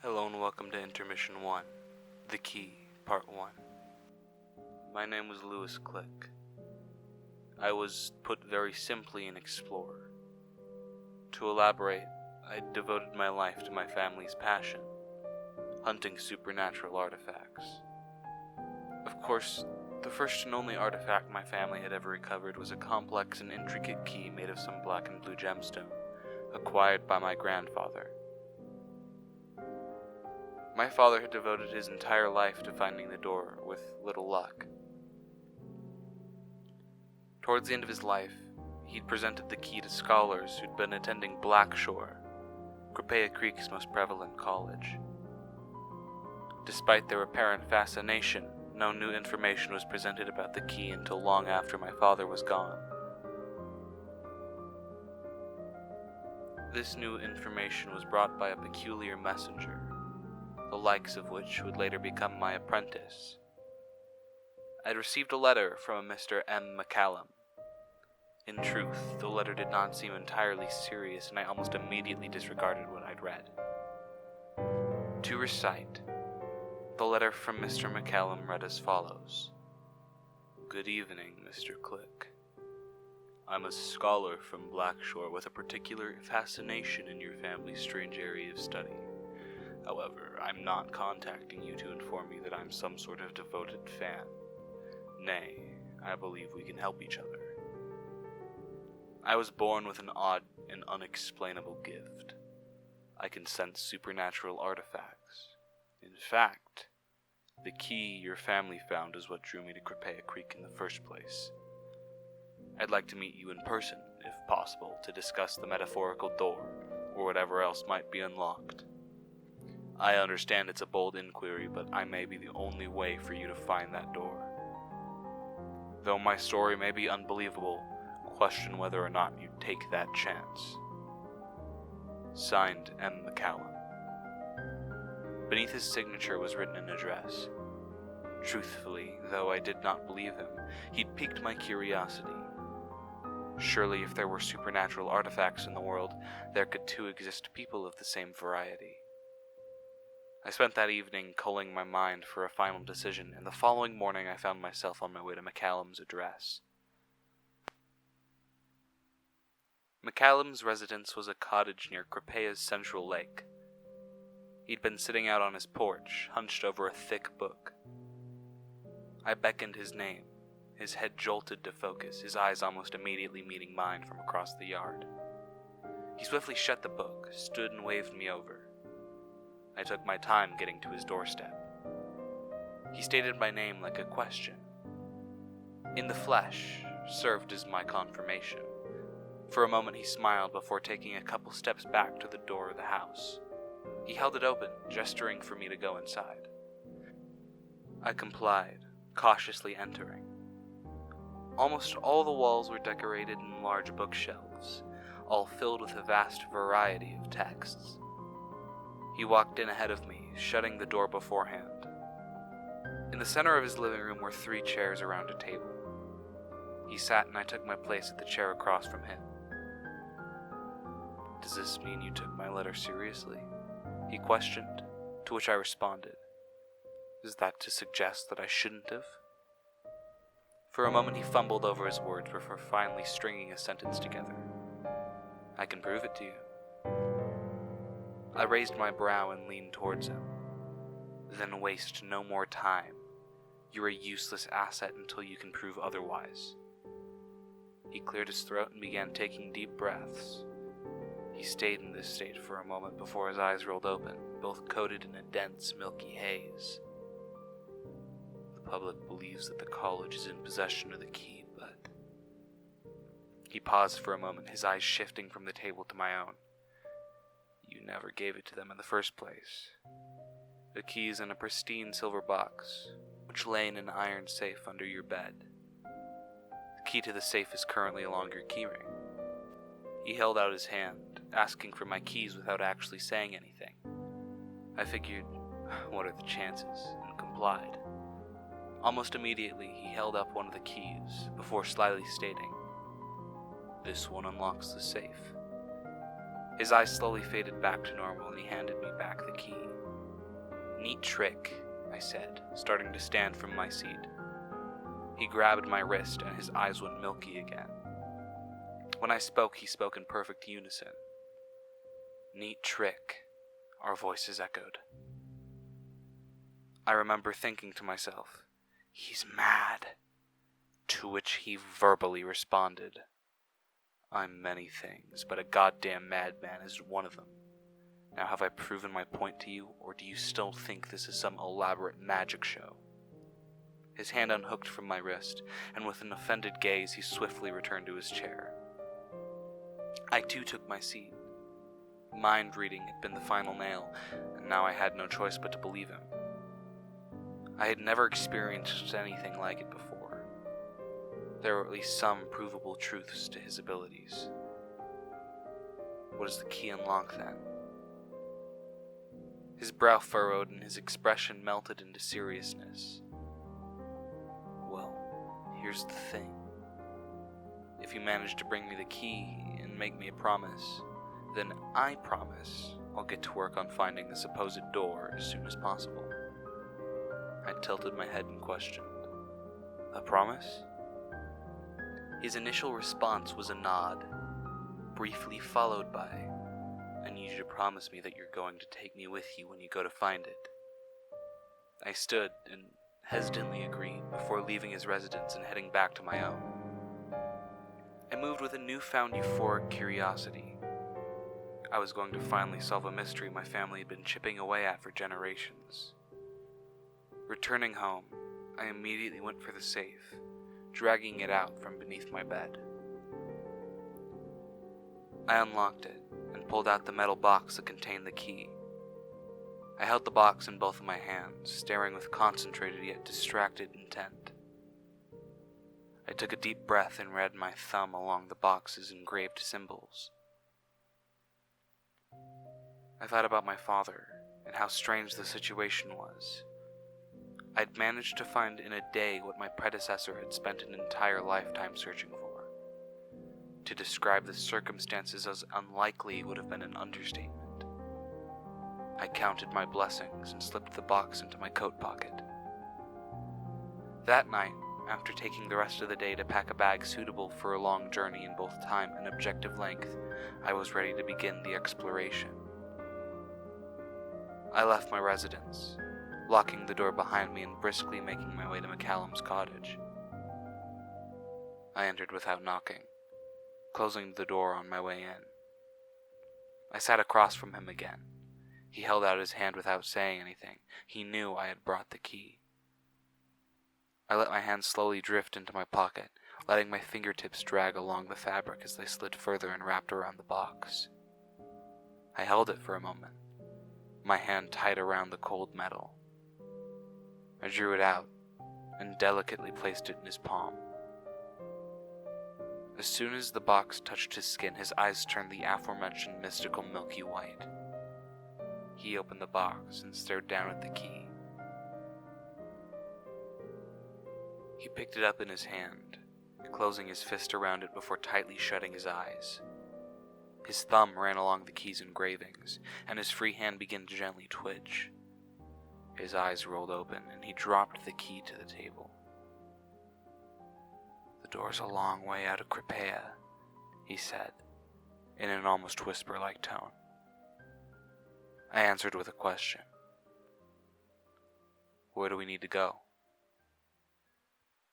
Hello and welcome to Intermission 1, The Key, Part 1. My name was Lewis Click. I was put very simply an explorer. To elaborate, I devoted my life to my family's passion, hunting supernatural artifacts. Of course, the first and only artifact my family had ever recovered was a complex and intricate key made of some black and blue gemstone, acquired by my grandfather. My father had devoted his entire life to finding the door, with little luck. Towards the end of his life, he'd presented the key to scholars who'd been attending Blackshore, Kripea Creek's most prevalent college. Despite their apparent fascination, no new information was presented about the key until long after my father was gone. This new information was brought by a peculiar messenger, the likes of which would later become my apprentice. I'd received a letter from a Mr. M. McCallum. In truth, the letter did not seem entirely serious, and I almost immediately disregarded what I'd read. To recite, the letter from Mr. McCallum read as follows. Good evening, Mr. Click. I'm a scholar from Blackshore with a particular fascination in your family's strange area of study. However, I'm not contacting you to inform you that I'm some sort of devoted fan. Nay, I believe we can help each other. I was born with an odd and unexplainable gift. I can sense supernatural artifacts. In fact, the key your family found is what drew me to Kripea Creek in the first place. I'd like to meet you in person, if possible, to discuss the metaphorical door, or whatever else might be unlocked. I understand it's a bold inquiry, but I may be the only way for you to find that door. Though my story may be unbelievable, question whether or not you'd take that chance. Signed, M. McCallum. Beneath his signature was written an address. Truthfully, though I did not believe him, he'd piqued my curiosity. Surely if there were supernatural artifacts in the world, there could too exist people of the same variety. I spent that evening culling my mind for a final decision, and the following morning I found myself on my way to McCallum's address. McCallum's residence was a cottage near Kripea's central lake. He'd been sitting out on his porch, hunched over a thick book. I beckoned his name. His head jolted to focus, his eyes almost immediately meeting mine from across the yard. He swiftly shut the book, stood and waved me over. I took my time getting to his doorstep. He stated my name like a question. In the flesh, served as my confirmation. For a moment he smiled before taking a couple steps back to the door of the house. He held it open, gesturing for me to go inside. I complied, cautiously entering. Almost all the walls were decorated in large bookshelves, all filled with a vast variety of texts. He walked in ahead of me, shutting the door beforehand. In the center of his living room were 3 chairs around a table. He sat and I took my place at the chair across from him. Does this mean you took my letter seriously? He questioned, to which I responded. Is that to suggest that I shouldn't have? For a moment he fumbled over his words before finally stringing a sentence together. I can prove it to you. I raised my brow and leaned towards him. Then waste no more time. You're a useless asset until you can prove otherwise. He cleared his throat and began taking deep breaths. He stayed in this state for a moment before his eyes rolled open, both coated in a dense, milky haze. The public believes that the college is in possession of the key, but... He paused for a moment, his eyes shifting from the table to my own. You never gave it to them in the first place. The key is in a pristine silver box, which lay in an iron safe under your bed. The key to the safe is currently along your keyring. He held out his hand, asking for my keys without actually saying anything. I figured, what are the chances, and complied. Almost immediately, he held up one of the keys, before slyly stating, This one unlocks the safe. His eyes slowly faded back to normal and he handed me back the key. "Neat trick," I said, starting to stand from my seat. He grabbed my wrist and his eyes went milky again. When I spoke, he spoke in perfect unison. "Neat trick," our voices echoed. I remember thinking to myself, "He's mad," to which he verbally responded, "I'm many things, but a goddamn madman is one of them. Now have I proven my point to you, or do you still think this is some elaborate magic show?" His hand unhooked from my wrist, and with an offended gaze he swiftly returned to his chair. I too took my seat. Mind reading had been the final nail, and now I had no choice but to believe him. I had never experienced anything like it before. There were at least some provable truths to his abilities. What does the key unlock then? His brow furrowed and his expression melted into seriousness. "Well, here's the thing. If you manage to bring me the key and make me a promise, then I promise I'll get to work on finding the supposed door as soon as possible." I tilted my head and questioned, "A promise?" His initial response was a nod, briefly followed by, "I need you to promise me that you're going to take me with you when you go to find it." I stood and hesitantly agreed before leaving his residence and heading back to my own. I moved with a newfound euphoric curiosity. I was going to finally solve a mystery my family had been chipping away at for generations. Returning home, I immediately went for the safe, dragging it out from beneath my bed. I unlocked it and pulled out the metal box that contained the key. I held the box in both of my hands, staring with concentrated yet distracted intent. I took a deep breath and read my thumb along the box's engraved symbols. I thought about my father and how strange the situation was. I'd managed to find in a day what my predecessor had spent an entire lifetime searching for. To describe the circumstances as unlikely would have been an understatement. I counted my blessings and slipped the box into my coat pocket. That night, after taking the rest of the day to pack a bag suitable for a long journey in both time and objective length, I was ready to begin the exploration. I left my residence, locking the door behind me and briskly making my way to McCallum's cottage. I entered without knocking, closing the door on my way in. I sat across from him again. He held out his hand without saying anything. He knew I had brought the key. I let my hand slowly drift into my pocket, letting my fingertips drag along the fabric as they slid further and wrapped around the box. I held it for a moment, my hand tight around the cold metal. I drew it out and delicately placed it in his palm. As soon as the box touched his skin, his eyes turned the aforementioned mystical milky white. He opened the box and stared down at the key. He picked it up in his hand, closing his fist around it before tightly shutting his eyes. His thumb ran along the key's engravings, and his free hand began to gently twitch. His eyes rolled open, and he dropped the key to the table. "The door's a long way out of Kripea," he said, in an almost whisper-like tone. I answered with a question. "Where do we need to go?"